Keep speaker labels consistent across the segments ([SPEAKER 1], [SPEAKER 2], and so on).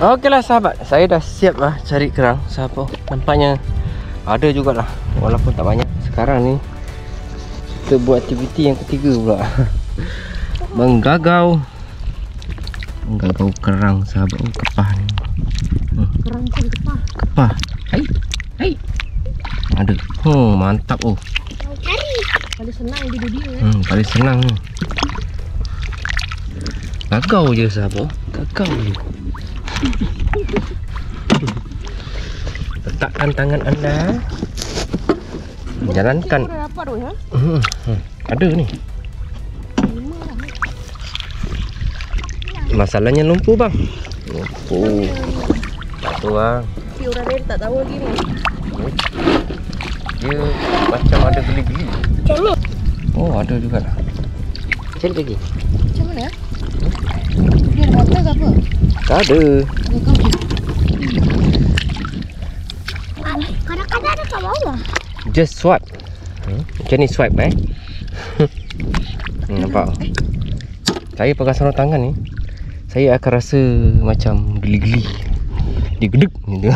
[SPEAKER 1] Okeylah sahabat, saya dah siap lah cari kerang. Siapa? Nampaknya ada jugalah, walaupun tak banyak. Sekarang ni kita buat aktiviti yang ketiga pula. Menggagau kerang sahabat. Oh, kepah ni.
[SPEAKER 2] Kerang macam kepah.
[SPEAKER 1] Kepah. Hai. Ada. Mantap oh.
[SPEAKER 2] Cari. Paling senang dia
[SPEAKER 1] Paling senang ni. Gagau je sahabat. Gagau je. Letakkan tangan anda. Jalankan.
[SPEAKER 2] Dah dapat tu ya?
[SPEAKER 1] Ada ni. Masalahnya lumpur bang. Lumpur. Tak tahu bang.
[SPEAKER 2] Si orang lain tak tahu lagi ni.
[SPEAKER 1] Dia macam ada geli-geli.
[SPEAKER 2] Macam ni?
[SPEAKER 1] Oh ada juga lah. Cari lagi.
[SPEAKER 2] Macam mana? Dia ada mata ke apa?
[SPEAKER 1] Tak ada.
[SPEAKER 2] Kadang-kadang ada kat bawah.
[SPEAKER 1] Just swipe. Macam ni swipe nampak? Saya pegang sarung tangan ni, saya akan rasa macam geli-geli. Dia gedek gitu.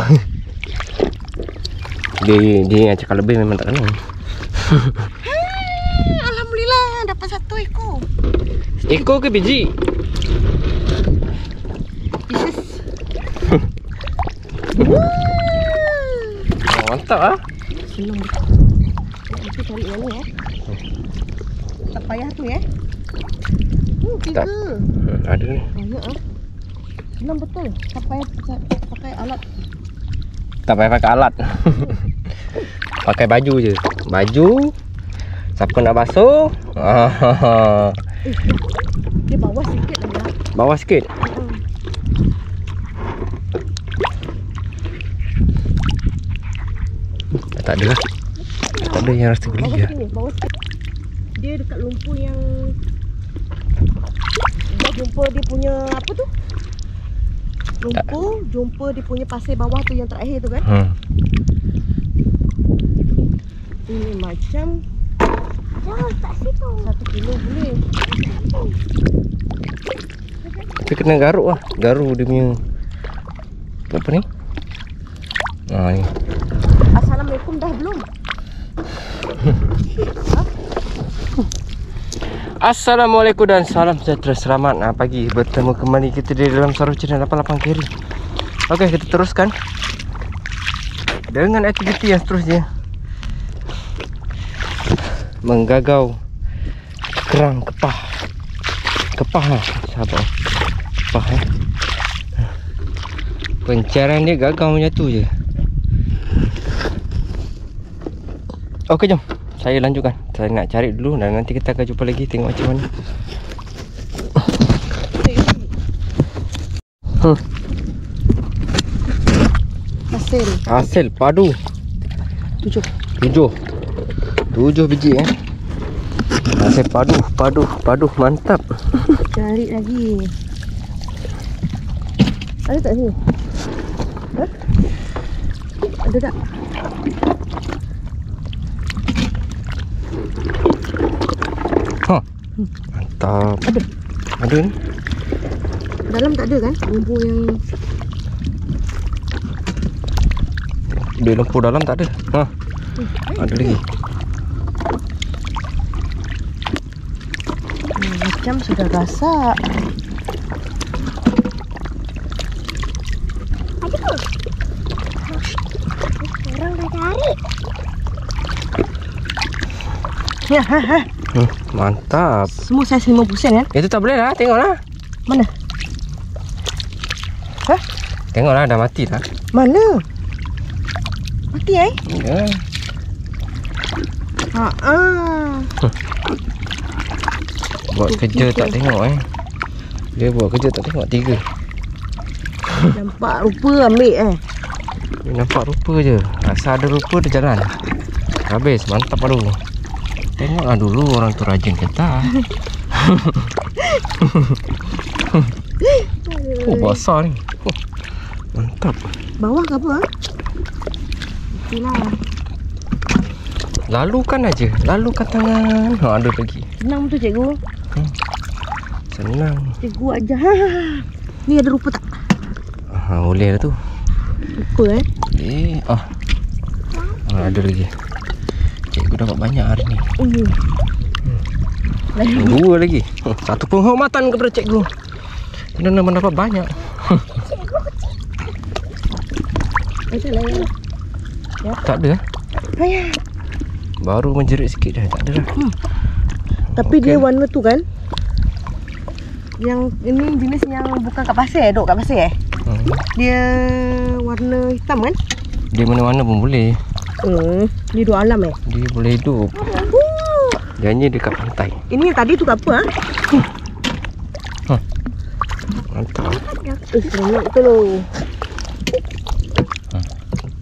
[SPEAKER 1] Dia yang cakap lebih memang tak kena.
[SPEAKER 2] Alhamdulillah dapat satu ekor.
[SPEAKER 1] Ekor ke biji?
[SPEAKER 2] Pieces.
[SPEAKER 1] Mantap ah.
[SPEAKER 2] Senang betul. Kita cari yang ni tak payah tu tiga.
[SPEAKER 1] Ada ni.
[SPEAKER 2] Banyak senang betul. Tak payah pakai alat.
[SPEAKER 1] Tak payah pakai alat. Pakai baju je. Baju. Siapa nak basuh?
[SPEAKER 2] Dia bawah sikit lah.
[SPEAKER 1] Bawah sikit. Tak ada lah. Tak ada yang rasa geli lah.
[SPEAKER 2] Bawah sikit. Dia dekat lumpur yang dah jumpa dia punya apa tu? Lumpur, jumpa dia punya pasir bawah tu yang terakhir tu kan? Ini macam tak situ. 1 kilo boleh.
[SPEAKER 1] Kita kena garuk lah. Garuk dia punya apa ni? Ni.
[SPEAKER 2] Assalamualaikum dah belum?
[SPEAKER 1] Assalamualaikum dan salam sejahtera. Selamat pagi. Bertemu kembali kita di dalam Saru Channel 88 Carry. Okey, kita teruskan dengan aktiviti yang seterusnya. Menggagau kerang kepah. Kepah lah sahabat. Kepah pencarian dia gagau macam tu je. Okey, jom saya lanjutkan. Saya nak cari dulu dan nanti kita akan jumpa lagi. Tengok macam mana. Hasil padu 7 biji hasil padu mantap.
[SPEAKER 2] Cari lagi. Ada tak sini? Ada tak?
[SPEAKER 1] Mantap. Ada ni.
[SPEAKER 2] Dalam tak ada kan? Lumpur yang
[SPEAKER 1] dia lumpur dalam tak ada. Ada lagi.
[SPEAKER 2] Macam sudah gasak. Ada ke? Orang dah cari. Ya,
[SPEAKER 1] Mantap.
[SPEAKER 2] Semua saiz 50% kan?
[SPEAKER 1] Itu tak boleh lah. Tengoklah.
[SPEAKER 2] Mana?
[SPEAKER 1] Tengoklah dah mati dah.
[SPEAKER 2] Mana? Mati
[SPEAKER 1] Ya. Buat kerja tak tengok Dia buat kerja tak tengok 3.
[SPEAKER 2] Nampak rupa ambil
[SPEAKER 1] Dia nampak rupa je. Asal ada rupa dia jalan. Habis. Mantap padu. Tengoklah dulu orang tu rajin ke tak. Oh basah ni. Mantap.
[SPEAKER 2] Bawah ke apa? Itulah.
[SPEAKER 1] Lalukan aja. Lalukan tangan. Ada lagi.
[SPEAKER 2] Senang betul cikgu.
[SPEAKER 1] Senang.
[SPEAKER 2] Cikgu aja. Ni ada rupa tak?
[SPEAKER 1] boleh lah tu.
[SPEAKER 2] Lupa
[SPEAKER 1] Ada lagi. Cikgu dapat banyak hari ni. Dua lagi. Satu penghormatan kepada cikgu. Kerana mendapat banyak.
[SPEAKER 2] Macam lain.
[SPEAKER 1] Tak ada lah. Baru menjerit sikit dah. Tak ada dah.
[SPEAKER 2] Tapi dia warna tu kan, yang ini jenis yang bukan kat pasir, duk kat pasir Dia warna hitam kan?
[SPEAKER 1] Dia mana-mana pun boleh.
[SPEAKER 2] Dia duduk alam
[SPEAKER 1] Dia boleh hidup. Dia hanya dekat pantai.
[SPEAKER 2] Ini yang tadi tu kat apa
[SPEAKER 1] Mantap.
[SPEAKER 2] Seronok tu loh.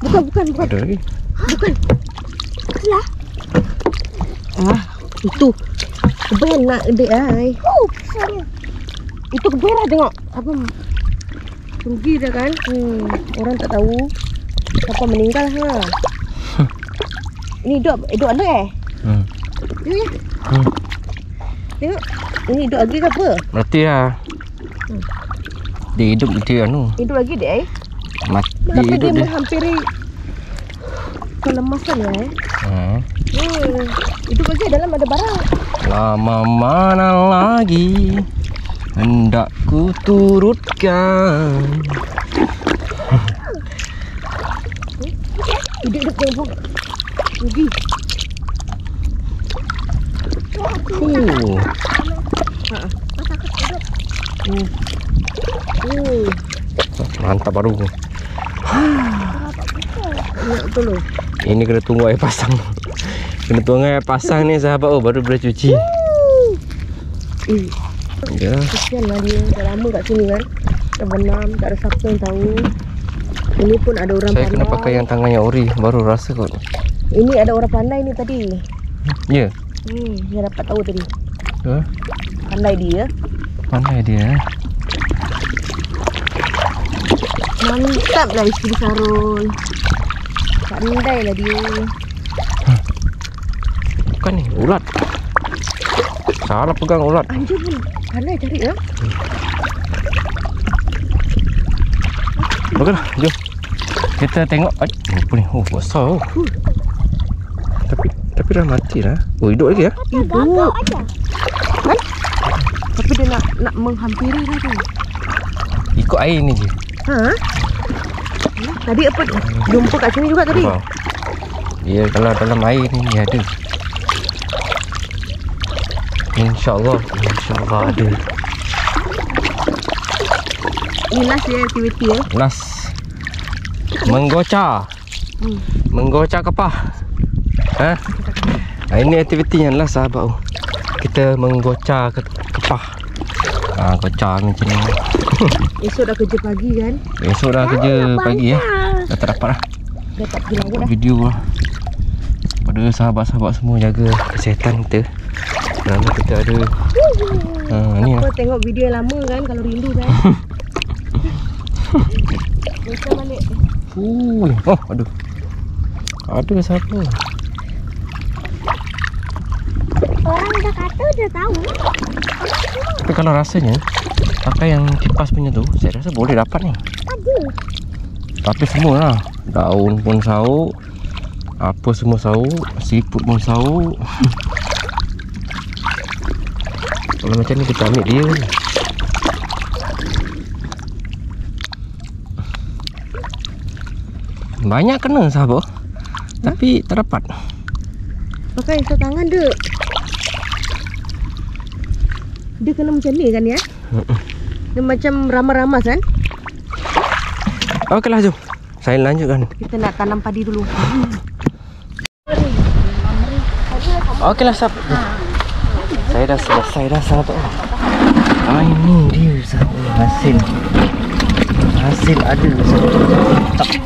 [SPEAKER 2] Bukan.
[SPEAKER 1] Ada lagi.
[SPEAKER 2] Bukan. Lah. Itu. Keberan nak dek ai. Besarnya. Itu keberan tengok. Apa? Rugi dah kan? Orang tak tahu siapa meninggal Ini hidup ada Tengok. Ini hidup lagi ke apa?
[SPEAKER 1] Berarti lah. Dia hidup dia
[SPEAKER 2] Hidup lagi dek
[SPEAKER 1] mati.
[SPEAKER 2] Tapi
[SPEAKER 1] Hidup
[SPEAKER 2] dia menghampiri kelemasan Hidup lagi dalam ada barang.
[SPEAKER 1] Lama mana lagi hendak ku turutkan.
[SPEAKER 2] Hidup tengok. Rugi.
[SPEAKER 1] Mantap baru.
[SPEAKER 2] Betul.
[SPEAKER 1] Ini kena tunggu air pasang. Kena tunggu air pasang ni sahabat. Baru boleh cuci. Ya.
[SPEAKER 2] Kesianlah dia. Dah lama kat sini kan. Dah benam. Tak ada siapa yang tahu. Ini pun ada orang
[SPEAKER 1] Saya
[SPEAKER 2] pandai.
[SPEAKER 1] kena pakai yang tangannya ori. Baru rasa kot.
[SPEAKER 2] Ini ada orang pandai ni tadi.
[SPEAKER 1] Ya.
[SPEAKER 2] Dia dapat tahu tadi.
[SPEAKER 1] Pandai dia.
[SPEAKER 2] Mantap lah isteri Sarul. Pandai lah dia.
[SPEAKER 1] Bukan ni, ulat. Salah pegang ulat.
[SPEAKER 2] Anjir pun pandai cari ya.
[SPEAKER 1] Baiklah, jom. Kita tengok. Apa ni? Besar. Tapi dah mati dah. Hidup lagi ya?
[SPEAKER 2] Hidup. Kan? Tapi dia nak menghampiri lah tu.
[SPEAKER 1] Ikut air ni je.
[SPEAKER 2] Tadi apa? Jumpa kat sini juga tadi.
[SPEAKER 1] Ya, kalau dalam air ni dia ada. InsyaAllah ada.
[SPEAKER 2] Ini last dia aktiviti
[SPEAKER 1] Last. Menggocah. Menggocah kepah. Ini aktiviti yang last sahabat. Kita menggocah kepah. Gocah macam ni.
[SPEAKER 2] Esok dah kerja pagi kan?
[SPEAKER 1] Esok dah kerja pagi ya. Dah tak dapat lah.
[SPEAKER 2] Dah tak pergi laut dah.
[SPEAKER 1] Video lah. Pada sahabat-sahabat semua jaga kesihatan kita. Kerana kita ada ni lah.
[SPEAKER 2] Tengok video yang lama kan kalau rindu kan. Macam balik.
[SPEAKER 1] Aduh. Ada siapa?
[SPEAKER 2] Orang dah kata dia tahu.
[SPEAKER 1] Tapi kalau rasanya pakai yang kipas punya tu, saya rasa boleh dapat ni.
[SPEAKER 2] Ada.
[SPEAKER 1] Tapi semua lah. Daun pun sauk. Apa semua sauk. Siput pun sauk. Kalau macam ni kita ambil dia. Banyak kena sahabat. Tapi tak dapat.
[SPEAKER 2] Pakai satu tangan dia. Dia kena macam ni kan ya? Dia macam ramas-ramas kan?
[SPEAKER 1] Okeylah, jom. Saya lanjutkan.
[SPEAKER 2] Kita nak tanam padi dulu.
[SPEAKER 1] Okeylah, sahabat. Saya dah selesai dah, sahabat. Ini dia, sahabat. Hasil ada, sahabat.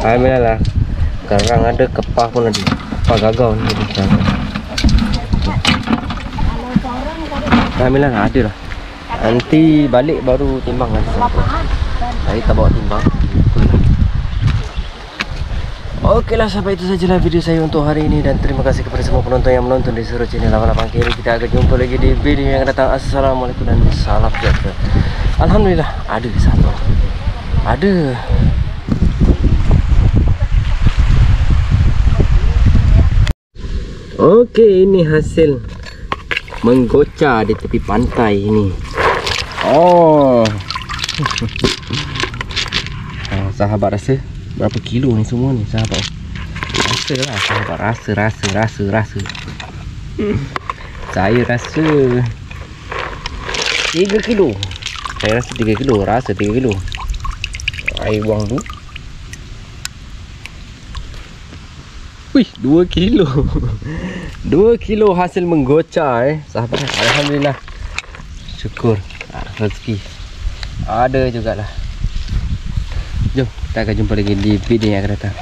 [SPEAKER 1] Alhamdulillah lah. Sekarang ada kepah pun ada. Kepah gagau ni. Alhamdulillah ada lah. Nanti balik baru timbang lah. Saya tak bawa timbang. Okeylah, sampai itu sajalah video saya untuk hari ini. Dan terima kasih kepada semua penonton yang menonton di seluruh channel 88 Kiri. Kita akan jumpa lagi di video yang akan datang. Assalamualaikum dan salam sejahtera. Alhamdulillah ada satu. Ada. Okey, ini hasil menggoca di tepi pantai ini. Oh. Sahabat rasa berapa kilo ni semua ni sahabat? Rasa lah sahabat, rasa. Saya rasa 3 kilo. Saya rasa 3 kilo, rasa 3 kilo. Air buang tu. Wih, 2 kilo. 2 kilo hasil menggoca sahabat. Alhamdulillah. Syukur. Rezeki ada jugalah. Jom, kita akan jumpa lagi di video yang akan datang.